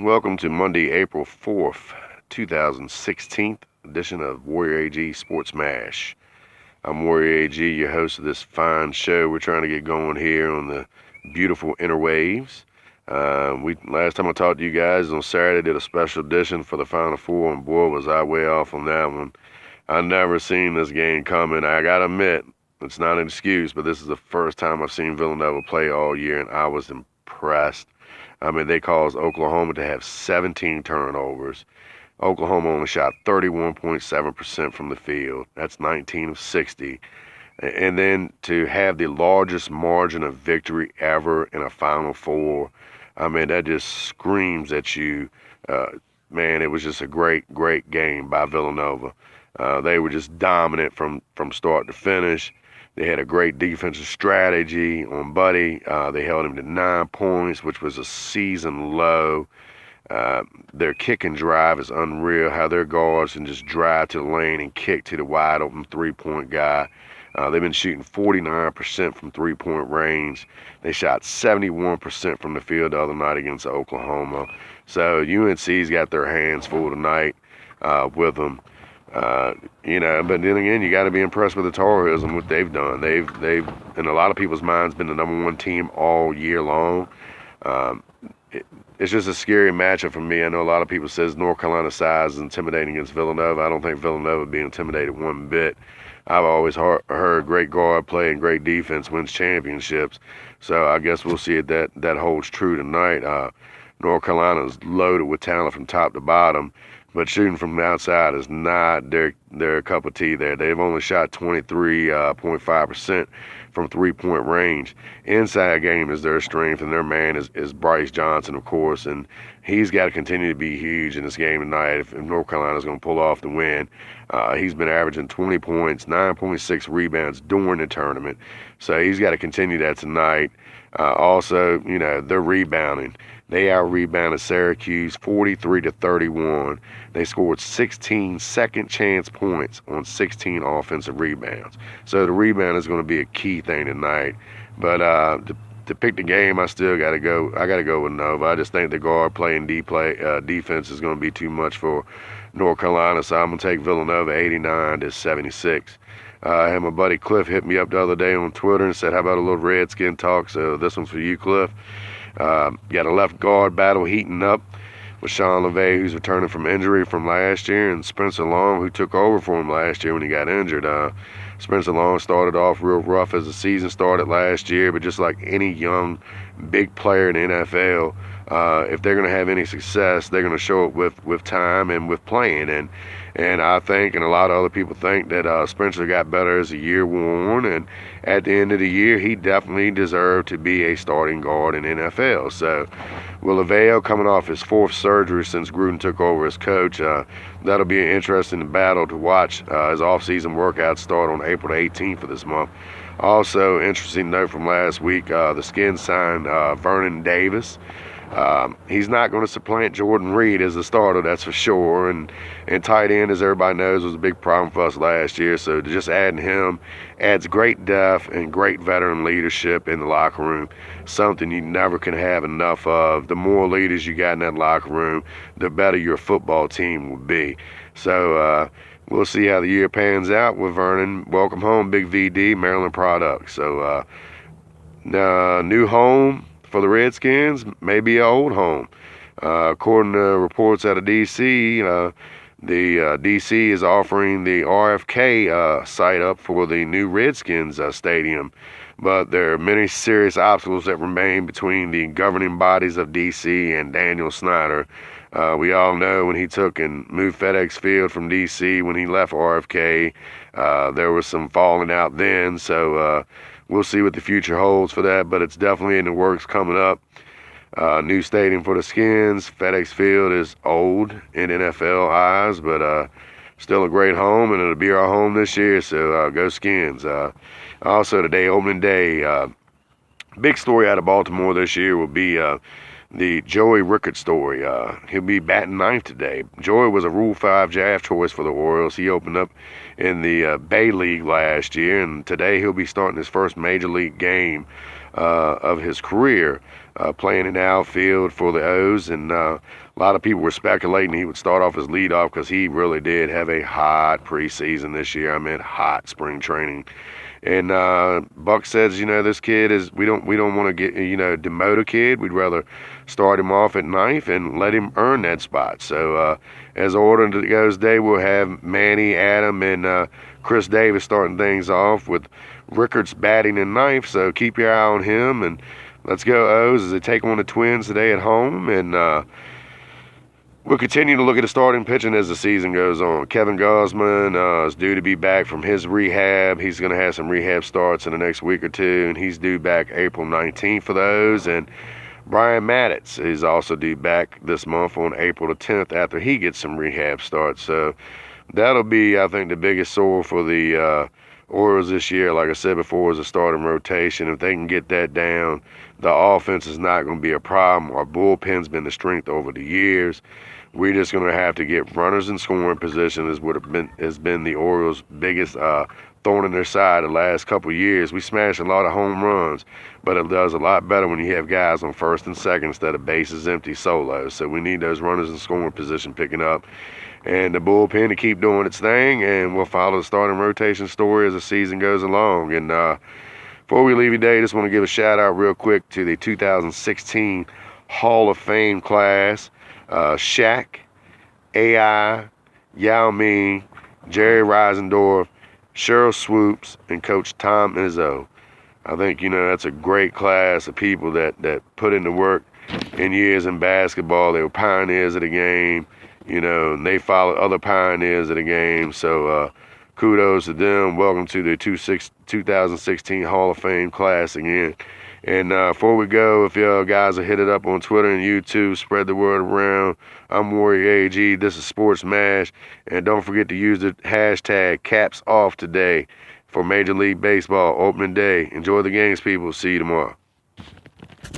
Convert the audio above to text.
Welcome to Monday, April 4th, 2016 edition of Warrior AG Sports Mash. I'm Warrior AG, your host of this fine show. We're trying to get going here on the beautiful interwaves. We last time I talked to you guys on Saturday, did a special edition for the Final Four, and boy, was I way off on that one. I never seen this game coming. I gotta admit, it's not an excuse, but this is the first time I've seen Villanova play all year, and I was impressed. I mean, they caused Oklahoma to have 17 turnovers. Oklahoma only shot 31.7% from the field. That's 19 of 60. And then to have the largest margin of victory ever in a Final Four, I mean, that just screams at you. Man, it was just a great, great game by Villanova. They were just dominant from start to finish. They had a great defensive strategy on Buddy. They held him to 9 points, which was a season low. Their kick and drive is unreal. How their guards can just drive to the lane and kick to the wide open 3-point guy. They've been shooting 49% from 3-point range. They shot 71% from the field the other night against Oklahoma. So UNC's got their hands full tonight with them. But then again, you got to be impressed with the Tar Heels and what they've done. They've in a lot of people's minds been the number one team all year long. It's just a scary matchup for me. I know a lot of people says North Carolina size is intimidating against Villanova. I don't think Villanova would be intimidated one bit. I've always heard great guard play and great defense wins championships. So I guess we'll see if that holds true tonight. North Carolina's loaded with talent from top to bottom, but shooting from the outside is not their cup of tea there. They've only shot 23.5% from 3-point range. Inside game is their strength, and their man is Bryce Johnson, of course, and he's got to continue to be huge in this game tonight if North Carolina's going to pull off the win. He's been averaging 20 points, 9.6 rebounds during the tournament, so he's got to continue that tonight. Also, they're rebounding. They out-rebounded Syracuse 43-31. They scored 16 second-chance points on 16 offensive rebounds. So the rebound is going to be a key thing tonight. But to pick the game, I still got to go. I got to go with Nova. I just think the guard playing defense is going to be too much for North Carolina. So I'm going to take Villanova 89-76. I had my buddy Cliff hit me up the other day on Twitter and said, how about a little Redskin talk? So this one's for you, Cliff. Got a left guard battle heating up with Sean LeVay, who's returning from injury from last year, and Spencer Long, who took over for him last year when he got injured. Spencer Long started off real rough as the season started last year, but just like any young big player in the NFL, if they're going to have any success, they're going to show it with time and with playing. And I think, and a lot of other people think, that Spencer got better as the year wore on, and at the end of the year, he definitely deserved to be a starting guard in NFL. So, with LeVay coming off his 4th surgery since Gruden took over as coach, that'll be an interesting battle to watch as off-season workouts start on April 18th of this month. Also, interesting note from last week, the Skins signed Vernon Davis. He's not going to supplant Jordan Reed as a starter, that's for sure. And tight end, as everybody knows, was a big problem for us last year. So just adding him adds great depth and great veteran leadership in the locker room, something you never can have enough of. The more leaders you got in that locker room, the better your football team will be. So we'll see how the year pans out with Vernon. Welcome home, Big VD, Maryland product. So new home for the Redskins, maybe an old home. According to reports out of D.C., the D.C. is offering the RFK site up for the new Redskins stadium. But there are many serious obstacles that remain between the governing bodies of D.C. and Daniel Snyder. We all know when he took and moved FedEx Field from D.C., when he left RFK, there was some falling out then. So we'll see what the future holds for that, but it's definitely in the works coming up. New stadium for the Skins. FedEx Field is old in NFL eyes, but still a great home, and it'll be our home this year, so go Skins. Also today, opening day, big story out of Baltimore this year will be the Joey Ricketts story. He'll be batting ninth today. Joey was a Rule 5 draft choice for the Orioles. He opened up in the Bay League last year, and today he'll be starting his first major league game of his career, playing in the outfield for the O's. And a lot of people were speculating he would start off as leadoff because he really did have a hot preseason this year. I mean, hot spring training. And Buck says, this kid is we don't want to get demote a kid. We'd rather start him off at ninth and let him earn that spot. So as order goes today, we'll have Manny, Adam, and Chris Davis starting things off with Rickards batting in ninth. So keep your eye on him, and let's go O's as they take on the Twins today at home. And we'll continue to look at the starting pitching as the season goes on. Kevin Gausman is due to be back from his rehab. He's going to have some rehab starts in the next week or two, and he's due back April 19th for those. And Brian Maddox is also due back this month on April the 10th after he gets some rehab starts. So that'll be, I think, the biggest sore for the Orioles this year. Like I said before, is a starting rotation. If they can get that down, the offense is not going to be a problem. Our bullpen's been the strength over the years. We're just going to have to get runners in scoring position is what has been the Orioles' biggest thorn in their side the last couple of years. We smash a lot of home runs, but it does a lot better when you have guys on first and second instead of bases empty solos. So we need those runners in scoring position picking up, and the bullpen to keep doing its thing, and we'll follow the starting rotation story as the season goes along. And before we leave today, I just want to give a shout out real quick to the 2016 Hall of Fame class. Shaq, AI, Yao Ming, Jerry Reisendorf, Cheryl Swoops, and Coach Tom Izzo. I think, that's a great class of people that put in the work in years in basketball. They were pioneers of the game, and they followed other pioneers of the game. So kudos to them. Welcome to the 2016 Hall of Fame class again. And before we go, if y'all guys will hit it up on Twitter and YouTube, spread the word around. I'm Warior AG. This is Sports Mash. And don't forget to use the hashtag CapsOff today for Major League Baseball opening day. Enjoy the games, people. See you tomorrow.